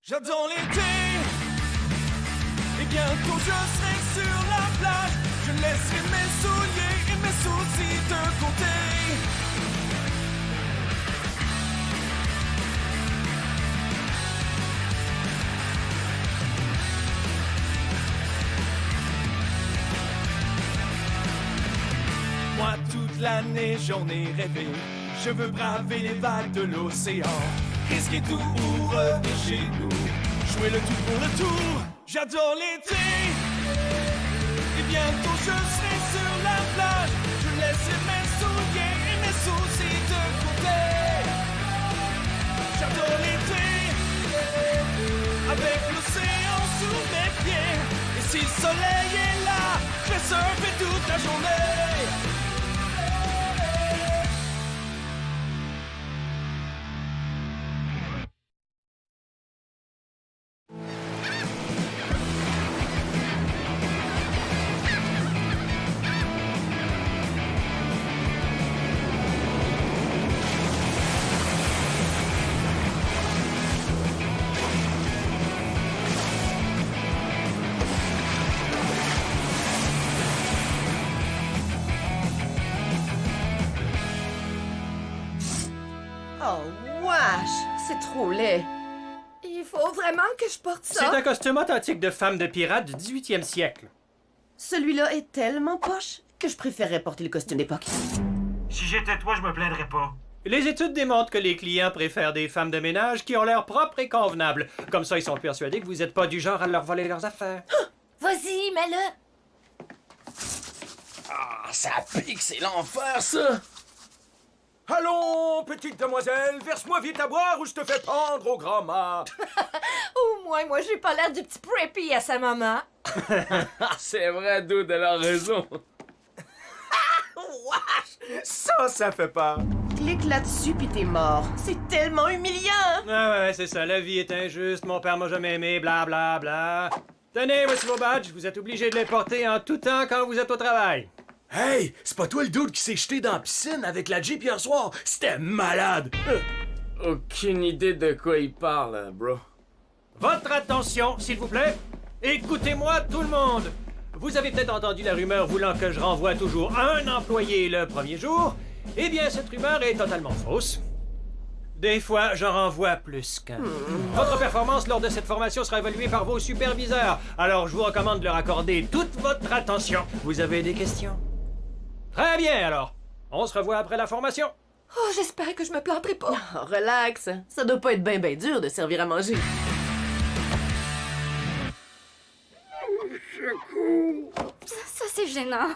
J'adore l'été, et bientôt je serai sur la plage. Je laisserai mes souliers et mes soucis de côté. Moi toute l'année j'en ai rêvé. Je veux braver les vagues de l'océan, risquer tout ou revenir chez nous, jouer le tout pour le tour. J'adore l'été, et bientôt je serai sur la plage. Je laisserai mes souliers et mes soucis de côté. J'adore l'été, avec l'océan sous mes pieds. Et si le soleil est là, je vais surfer toute la journée. Oh, wesh! C'est trop laid. Il faut vraiment que je porte ça? C'est un costume authentique de femme de pirate du 18e siècle. Celui-là est tellement poche que je préférerais porter le costume d'époque. Si j'étais toi, je me plaindrais pas. Les études démontrent que les clients préfèrent des femmes de ménage qui ont l'air propres et convenables. Comme ça, ils sont persuadés que vous n'êtes pas du genre à leur voler leurs affaires. Vas-y, mets-le. Ah, ça pique, c'est l'enfer, ça! Allons, petite demoiselle, verse-moi vite à boire ou je te fais pendre au grand mât. Au moins, moi, j'ai pas l'air du petit preppy à sa maman. C'est vrai, Dude, elle a raison. Wesh! Ça fait peur. Clique là-dessus pis t'es mort. C'est tellement humiliant! Ouais, c'est ça, la vie est injuste, mon père m'a jamais aimé, bla bla bla. Tenez, voici vos badges, vous êtes obligés de les porter en tout temps quand vous êtes au travail. Hey, c'est pas toi le dude qui s'est jeté dans la piscine avec la Jeep hier soir? C'était malade! Aucune idée de quoi il parle, bro. Votre attention, s'il vous plaît. Écoutez-moi, tout le monde. Vous avez peut-être entendu la rumeur voulant que je renvoie toujours un employé le premier jour. Eh bien, cette rumeur est totalement fausse. Des fois, j'en renvoie plus qu'un. Votre performance lors de cette formation sera évaluée par vos superviseurs. Alors, je vous recommande de leur accorder toute votre attention. Vous avez des questions? Très bien, alors. On se revoit après la formation. Oh, j'espère que je me planterai pas. Oh, relax. Ça doit pas être ben dur de servir à manger. Ça c'est gênant.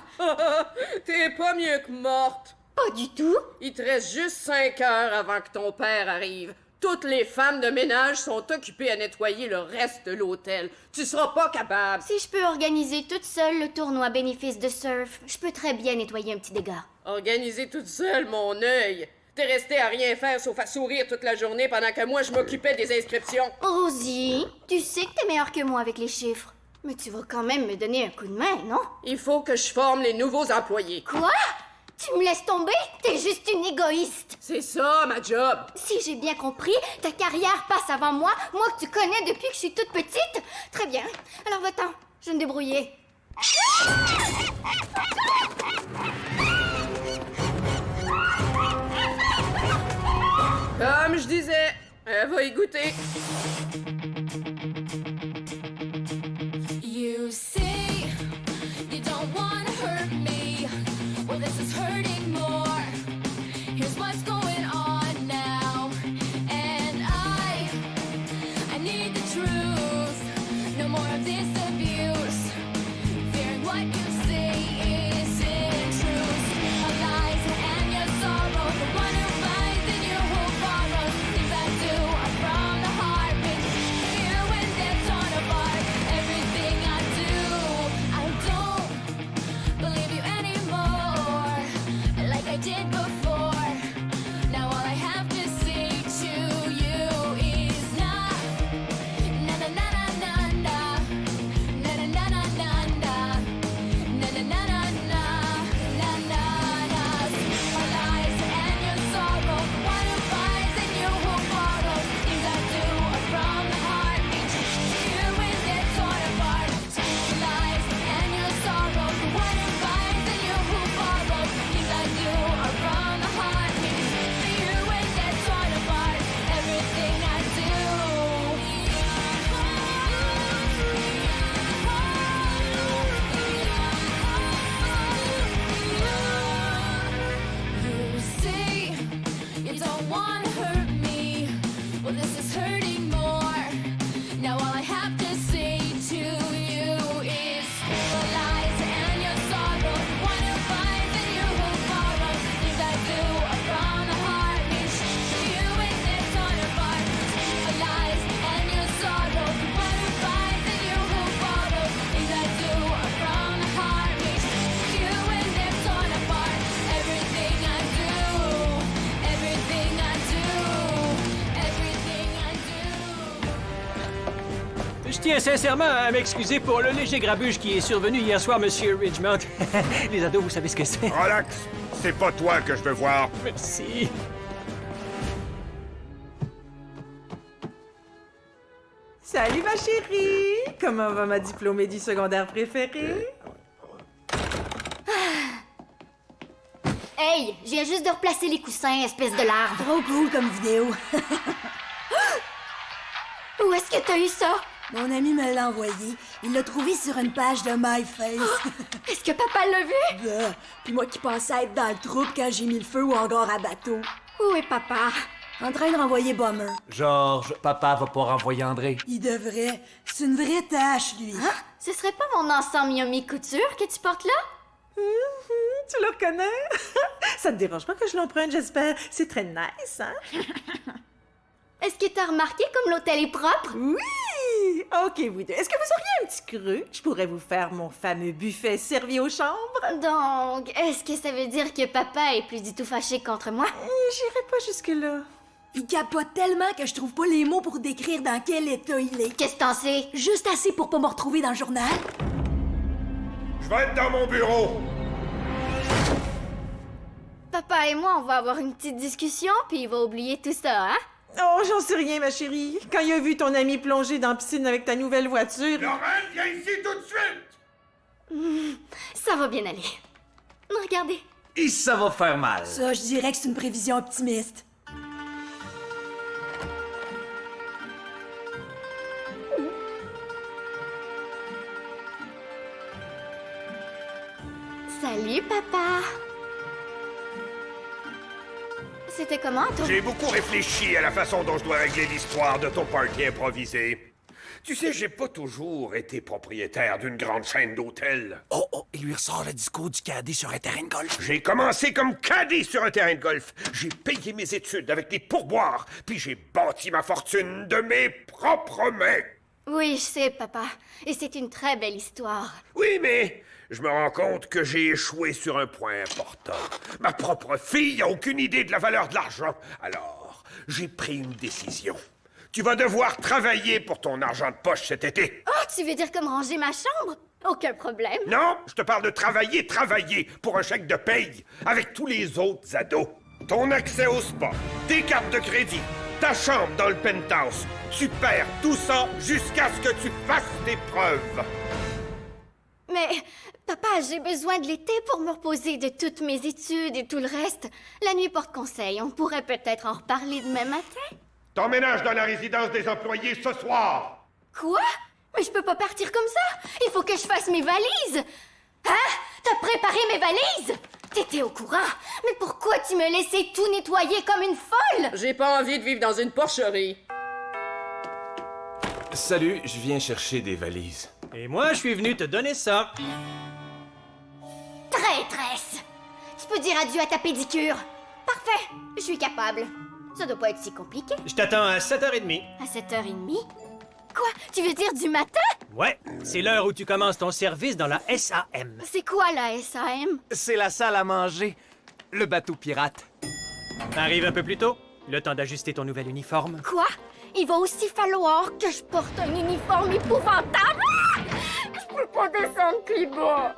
T'es pas mieux que morte. Pas du tout. Il te reste juste 5 heures avant que ton père arrive. Toutes les femmes de ménage sont occupées à nettoyer le reste de l'hôtel. Tu seras pas capable. Si je peux organiser toute seule le tournoi bénéfice de surf, je peux très bien nettoyer un petit dégât. Organiser toute seule, mon œil. T'es resté à rien faire sauf à sourire toute la journée pendant que moi je m'occupais des inscriptions. Rosie, tu sais que t'es meilleure que moi avec les chiffres. Mais tu vas quand même me donner un coup de main, non? Il faut que je forme les nouveaux employés. Quoi? Tu me laisses tomber? T'es juste une égoïste. C'est ça, ma job. Si j'ai bien compris, ta carrière passe avant moi que tu connais depuis que je suis toute petite. Très bien. Alors va-t'en, je vais me débrouiller. Comme je disais, elle va y goûter. You say you don't want to hurt me. Well, this is hurting more. Here's what's going on now. And I need the truth. No more of this abuse. Fearing what you say isn't true. Of lies and your sorrow. The one who finds and you who borrows. Things I do are from the heart. But Je tiens sincèrement à m'excuser pour le léger grabuge qui est survenu hier soir, Monsieur Ridgemont. Les ados, vous savez ce que c'est. Relax, c'est pas toi que je veux voir. Merci. Salut ma chérie! Comment va ma diplômée du secondaire préférée? Hey, je viens juste de replacer les coussins, espèce de larve. Trop cool comme vidéo. Où est-ce que t'as eu ça? Mon ami me l'a envoyé. Il l'a trouvé sur une page de MyFace. Est-ce que papa l'a vu? Bah, puis moi qui pensais être dans le troupe quand j'ai mis le feu ou encore à bateau. Où est papa? En train de renvoyer Bomber. Georges, papa va pas renvoyer André. Il devrait. C'est une vraie tâche, lui. Hein? Ce serait pas mon ensemble Yummy Couture que tu portes là? Tu le reconnais? Ça te dérange pas que je l'emprunte, j'espère. C'est très nice, hein? Est-ce que t'as remarqué comme l'hôtel est propre? Oui! OK, vous deux. Est-ce que vous auriez un petit creux? Je pourrais vous faire mon fameux buffet servi aux chambres. Donc, est-ce que ça veut dire que papa est plus du tout fâché contre moi? J'irai pas jusque-là. Il capote tellement que je trouve pas les mots pour décrire dans quel état il est. Qu'est-ce que t'en sais? Juste assez pour pas me retrouver dans le journal. Je vais être dans mon bureau. Papa et moi, on va avoir une petite discussion, puis il va oublier tout ça, hein? Oh, j'en sais rien, ma chérie. Quand il a vu ton ami plonger dans la piscine avec ta nouvelle voiture... Lorraine, viens ici tout de suite! Ça va bien aller. Regardez. Et ça va faire mal. Ça, je dirais que c'est une prévision optimiste. Salut, papa. C'était comment, toi? J'ai beaucoup réfléchi à la façon dont je dois régler l'histoire de ton party improvisé. Tu sais, j'ai pas toujours été propriétaire d'une grande chaîne d'hôtels. Oh, il lui ressort le discours du cadet sur un terrain de golf. J'ai commencé comme cadet sur un terrain de golf. J'ai payé mes études avec des pourboires, puis j'ai bâti ma fortune de mes propres mains. Oui, je sais, papa. Et c'est une très belle histoire. Oui, mais je me rends compte que j'ai échoué sur un point important. Ma propre fille a aucune idée de la valeur de l'argent. Alors, j'ai pris une décision. Tu vas devoir travailler pour ton argent de poche cet été. Oh, tu veux dire comme ranger ma chambre? Aucun problème. Non, je te parle de travailler pour un chèque de paye, avec tous les autres ados. Ton accès au spa, tes cartes de crédit, ta chambre dans le penthouse. Tu perds tout ça jusqu'à ce que tu fasses tes preuves. Mais, papa, j'ai besoin de l'été pour me reposer de toutes mes études et tout le reste. La nuit porte conseil. On pourrait peut-être en reparler demain matin. T'emménages dans la résidence des employés ce soir. Quoi? Mais je peux pas partir comme ça. Il faut que je fasse mes valises. Hein? T'as préparé mes valises? T'étais au courant. Mais pourquoi tu me laissais tout nettoyer comme une folle? J'ai pas envie de vivre dans une porcherie. Salut, je viens chercher des valises. Et moi, je suis venu te donner ça. Traîtresse! Tu peux dire adieu à ta pédicure. Parfait, je suis capable. Ça doit pas être si compliqué. Je t'attends à 7h30. À 7h30? Quoi? Tu veux dire du matin? Ouais, c'est l'heure où tu commences ton service dans la SAM. C'est quoi la SAM? C'est la salle à manger. Le bateau pirate. Arrive un peu plus tôt. Le temps d'ajuster ton nouvel uniforme. Quoi? Il va aussi falloir que je porte un uniforme épouvantable? Ah! Je peux pas descendre plus bas.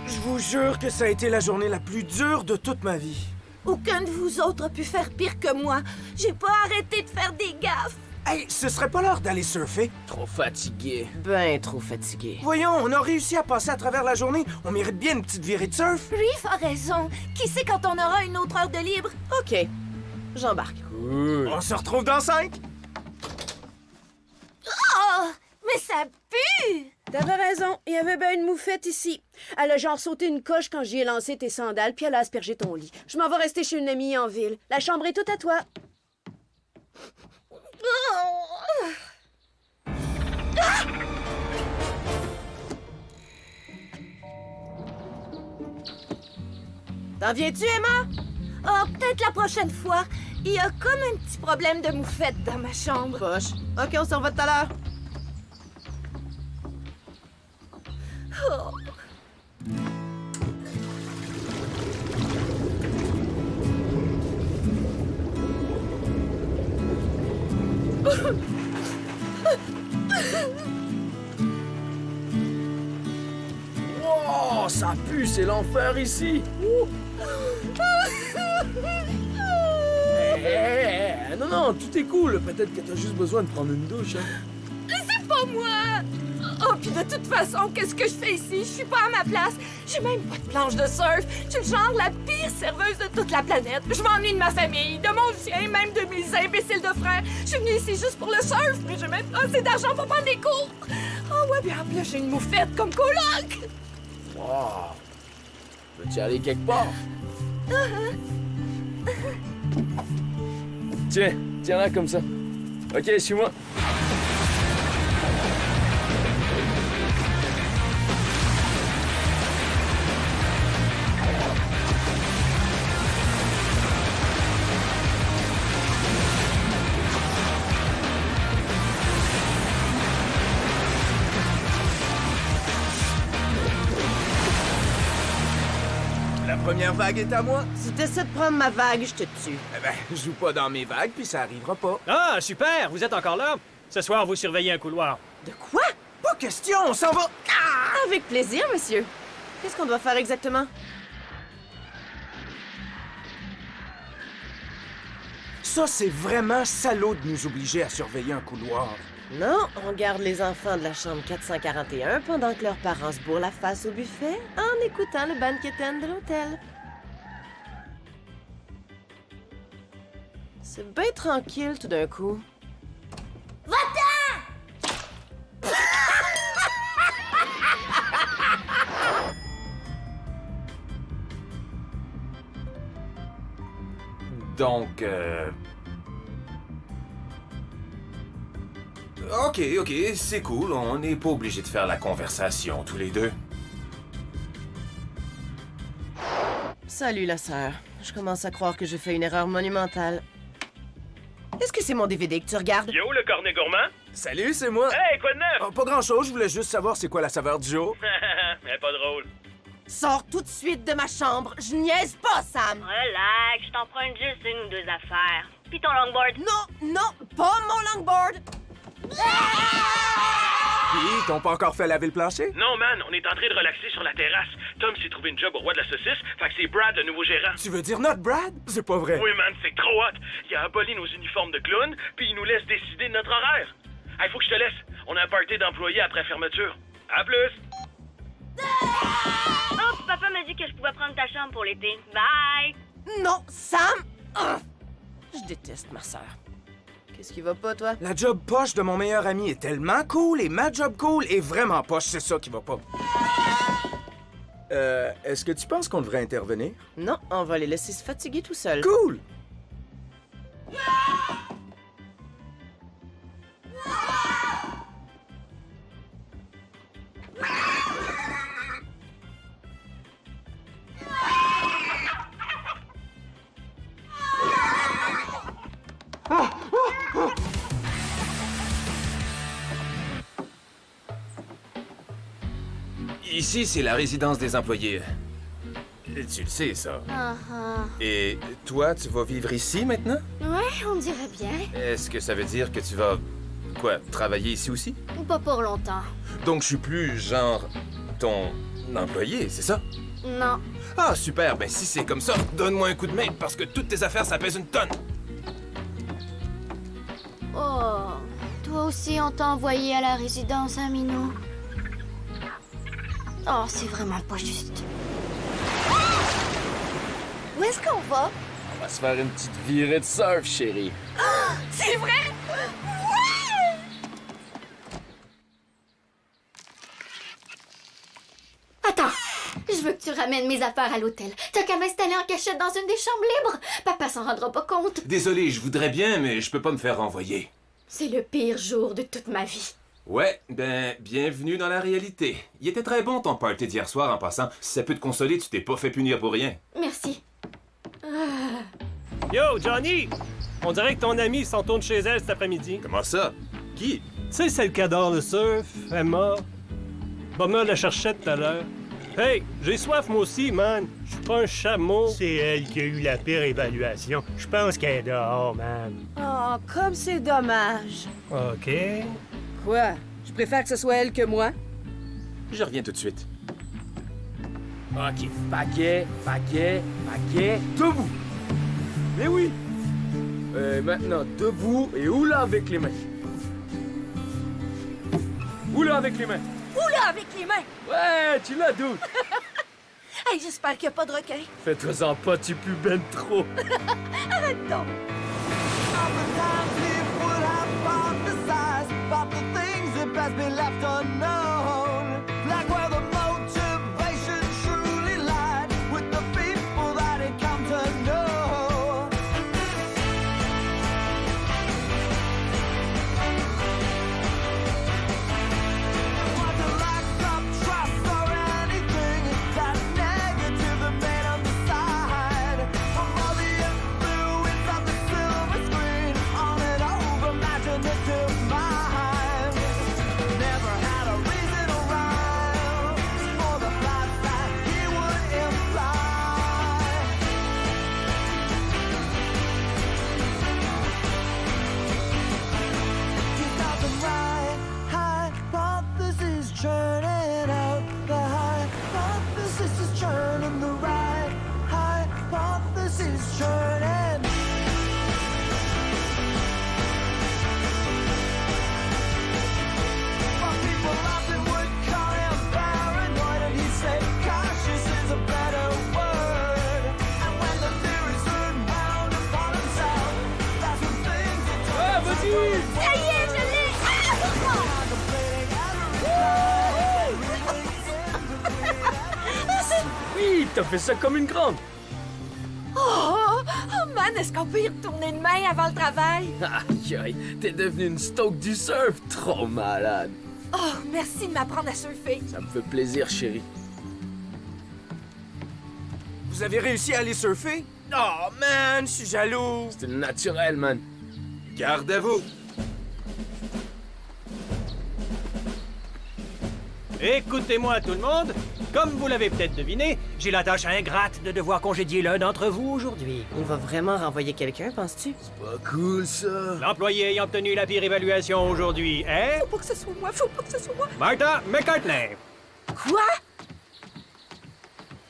Je vous jure que ça a été la journée la plus dure de toute ma vie. Aucun de vous autres a pu faire pire que moi. J'ai pas arrêté de faire des gaffes. Hey, ce serait pas l'heure d'aller surfer? Trop fatigué. Ben trop fatigué. Voyons, on a réussi à passer à travers la journée. On mérite bien une petite virée de surf. Reef a raison. Qui sait quand on aura une autre heure de libre? OK, j'embarque. On se retrouve dans 5. Oh! Mais ça pue! T'avais raison, il y avait bien une moufette ici. Elle a genre sauté une coche quand j'y ai lancé tes sandales, puis elle a aspergé ton lit. Je m'en vais rester chez une amie en ville. La chambre est toute à toi. T'en viens-tu, Emma? Oh, peut-être la prochaine fois. Il y a comme un petit problème de moufette dans ma chambre. Poche. OK, on se revoit tout à l'heure. Wow, ça pue, c'est l'enfer ici. Non, tout est cool. Peut-être que t'as juste besoin de prendre une douche. Hein. C'est pas moi! Oh, puis de toute façon, qu'est-ce que je fais ici? Je suis pas à ma place. J'ai même pas de planche de surf. Je suis le genre la pire serveuse de toute la planète. Je m'ennuie de ma famille, de mon chien, même de mes imbéciles de frères. Je suis venue ici juste pour le surf, mais j'ai même pas assez d'argent pour prendre des cours. Oh ouais, bien en plus, j'ai une moufette comme coloc. Wow. Peux-tu aller quelque part? Tiens-la comme ça. Ok, suis-moi. La première vague est à moi. Si t'essaies de prendre ma vague, je te tue. Eh ben, je joue pas dans mes vagues, puis ça arrivera pas. Ah, super! Vous êtes encore là? Ce soir, vous surveillez un couloir. De quoi? Pas question, on s'en va! Avec plaisir, monsieur. Qu'est-ce qu'on doit faire exactement? Ça, c'est vraiment salaud de nous obliger à surveiller un couloir. Non, on garde les enfants de la chambre 441 pendant que leurs parents se bourrent la face au buffet en écoutant le banquetain de l'hôtel. C'est bien tranquille tout d'un coup. Va-t'en! Donc, Ok, c'est cool. On n'est pas obligé de faire la conversation tous les deux. Salut la sœur. Je commence à croire que j'ai fait une erreur monumentale. Est-ce que c'est mon DVD que tu regardes? Yo, le cornet gourmand? Salut, c'est moi. Hey, quoi de neuf? Oh, pas grand-chose, je voulais juste savoir c'est quoi la saveur du jour. Mais pas drôle. Sors tout de suite de ma chambre. Je niaise pas, Sam. Relax, je t'en prends juste une ou deux affaires. Puis ton longboard. Non, pas mon longboard. Pis, t'ont pas encore fait laver le plancher? Non, man, on est en train de relaxer sur la terrasse. Tom s'est trouvé une job au Roi de la Saucisse, fait que c'est Brad, le nouveau gérant. Tu veux dire notre Brad? C'est pas vrai. Oui, man, c'est trop hot. Il a aboli nos uniformes de clown, puis il nous laisse décider de notre horaire. Hey, faut que je te laisse. On a un party d'employés après fermeture. À plus! Oh, papa m'a dit que je pouvais prendre ta chambre pour l'été. Bye! Non, Sam! Je déteste ma sœur. Qu'est-ce qui va pas, toi? La job poche de mon meilleur ami est tellement cool et ma job cool est vraiment poche, c'est ça qui va pas. Est-ce que tu penses qu'on devrait intervenir? Non, on va les laisser se fatiguer tout seuls. Cool! Ici, c'est la résidence des employés. Tu le sais, ça. Et toi, tu vas vivre ici maintenant? Ouais, on dirait bien. Est-ce que ça veut dire que tu vas... quoi, travailler ici aussi? Pas pour longtemps. Donc je suis plus, genre, ton employé, c'est ça? Non. Ah, super, ben si c'est comme ça, donne-moi un coup de main, parce que toutes tes affaires, ça pèse une tonne. Oh, toi aussi on t'a envoyé à la résidence, hein, Minou? Oh, c'est vraiment pas juste. Où est-ce qu'on va? On va se faire une petite virée de surf, chérie. C'est vrai? Attends, je veux que tu ramènes mes affaires à l'hôtel. T'as qu'à m'installer en cachette dans une des chambres libres. Papa s'en rendra pas compte. Désolé, je voudrais bien, mais je peux pas me faire renvoyer. C'est le pire jour de toute ma vie. Ouais, ben, bienvenue dans la réalité. Il était très bon ton party d'hier soir en passant. Si ça peut te consoler, tu t'es pas fait punir pour rien. Merci. Yo, Johnny! On dirait que ton amie s'en tourne chez elle cet après-midi. Comment ça? Qui? Tu sais, celle qui adore le surf, Emma. Bomma la cherchait tout à l'heure. Hey, j'ai soif moi aussi, man. Je suis pas un chameau. C'est elle qui a eu la pire évaluation. Je pense qu'elle est dehors, man. Oh, comme c'est dommage. OK. Quoi? Je préfère que ce soit elle que moi. Je reviens tout de suite. OK, paquet, debout. Mais oui. Maintenant, debout et oula avec les mains. Oula avec les mains. Oula, avec les mains! Ouais, tu l'as doute. Hey, j'espère qu'il n'y a pas de requin. Fais-toi-en pas, tu pues ben trop. Arrête donc! Ça y est, je l'ai! Oui, t'as fait ça comme une grande. Oh man, est-ce qu'on peut y retourner demain avant le travail? Aïe, aïe, t'es devenue une stoke du surf. Trop malade. Oh, merci de m'apprendre à surfer. Ça me fait plaisir, chérie. Vous avez réussi à aller surfer? Oh, man, je suis jaloux. C'était naturel, man. Garde à vous. Écoutez-moi tout le monde. Comme vous l'avez peut-être deviné, j'ai la tâche ingrate de devoir congédier l'un d'entre vous aujourd'hui. Il va vraiment renvoyer quelqu'un, penses-tu? Pas cool, ça. L'employé ayant obtenu la pire évaluation aujourd'hui est... Faut pas que ce soit moi, faut pas que ce soit moi. Martha McCartney. Quoi?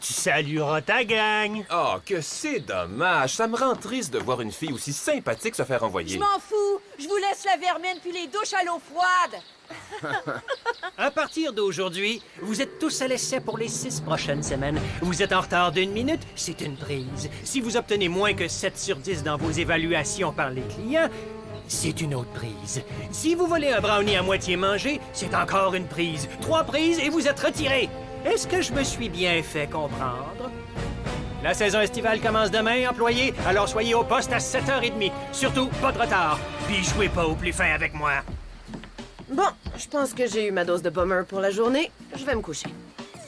Tu salueras ta gang. Oh, que c'est dommage. Ça me rend triste de voir une fille aussi sympathique se faire envoyer. Je m'en fous! Je vous laisse la vermine puis les douches à l'eau froide! À partir d'aujourd'hui, vous êtes tous à l'essai pour les 6 prochaines semaines. Vous êtes en retard d'1 minute, c'est une prise. Si vous obtenez moins que 7 sur 10 dans vos évaluations par les clients, c'est une autre prise. Si vous volez un brownie à moitié mangé, c'est encore une prise. 3 prises et vous êtes retiré. Est-ce que je me suis bien fait comprendre? La saison estivale commence demain, employés, alors soyez au poste à 7h30. Surtout, pas de retard. Puis jouez pas au plus fin avec moi. Bon, je pense que j'ai eu ma dose de bummer pour la journée. Je vais me coucher.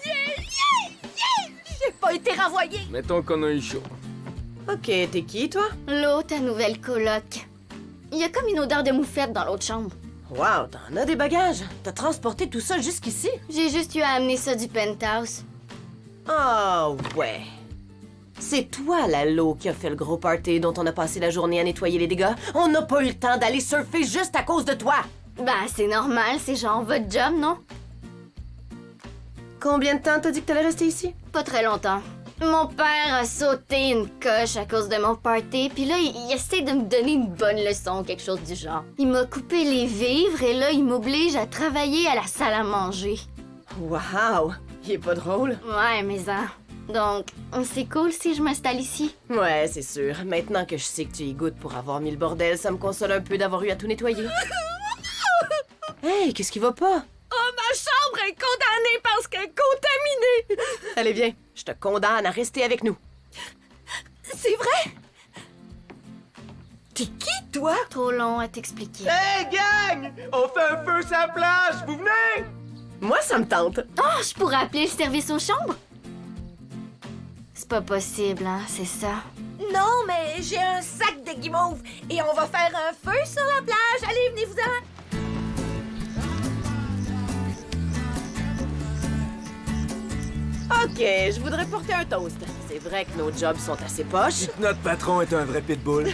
J'ai pas été renvoyée! Mettons qu'on a eu chaud. OK, t'es qui, toi? L'eau, ta nouvelle coloc. Il y a comme une odeur de moufette dans l'autre chambre. Wow, t'en as des bagages. T'as transporté tout ça jusqu'ici? J'ai juste eu à amener ça du penthouse. Oh, ouais. C'est toi, la Lo, qui a fait le gros party dont on a passé la journée à nettoyer les dégâts? On n'a pas eu le temps d'aller surfer juste à cause de toi! Ben, c'est normal, c'est genre votre job, non? Combien de temps t'as dit que t'allais rester ici? Pas très longtemps. Mon père a sauté une coche à cause de mon party, puis là, il essaie de me donner une bonne leçon, quelque chose du genre. Il m'a coupé les vivres et là, il m'oblige à travailler à la salle à manger. Wow! Il est pas drôle? Ouais, mais hein. Donc, c'est cool si je m'installe ici. Ouais, c'est sûr. Maintenant que je sais que tu y goûtes pour avoir mis le bordel, ça me console un peu d'avoir eu à tout nettoyer. Hey, qu'est-ce qui va pas? Oh, ma chambre est condamnée parce qu'elle est contaminée! Allez, viens. Je te condamne à rester avec nous. C'est vrai? T'es qui, toi? Trop long à t'expliquer. Hey, gang! On fait un feu sur la plage! Vous venez? Moi, ça me tente. Oh, je pourrais appeler le service aux chambres? C'est pas possible, hein, c'est ça. Non, mais j'ai un sac de guimauve et on va faire un feu sur la plage. Allez, venez-vous-en! OK, je voudrais porter un toast. C'est vrai que nos jobs sont assez poches. Notre patron est un vrai pitbull.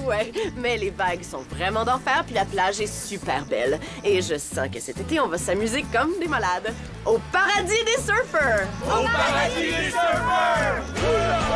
Ouais, mais les vagues sont vraiment d'enfer, puis la plage est super belle. Et je sens que cet été, on va s'amuser comme des malades. Au paradis des surfeurs! Au paradis des surfeurs!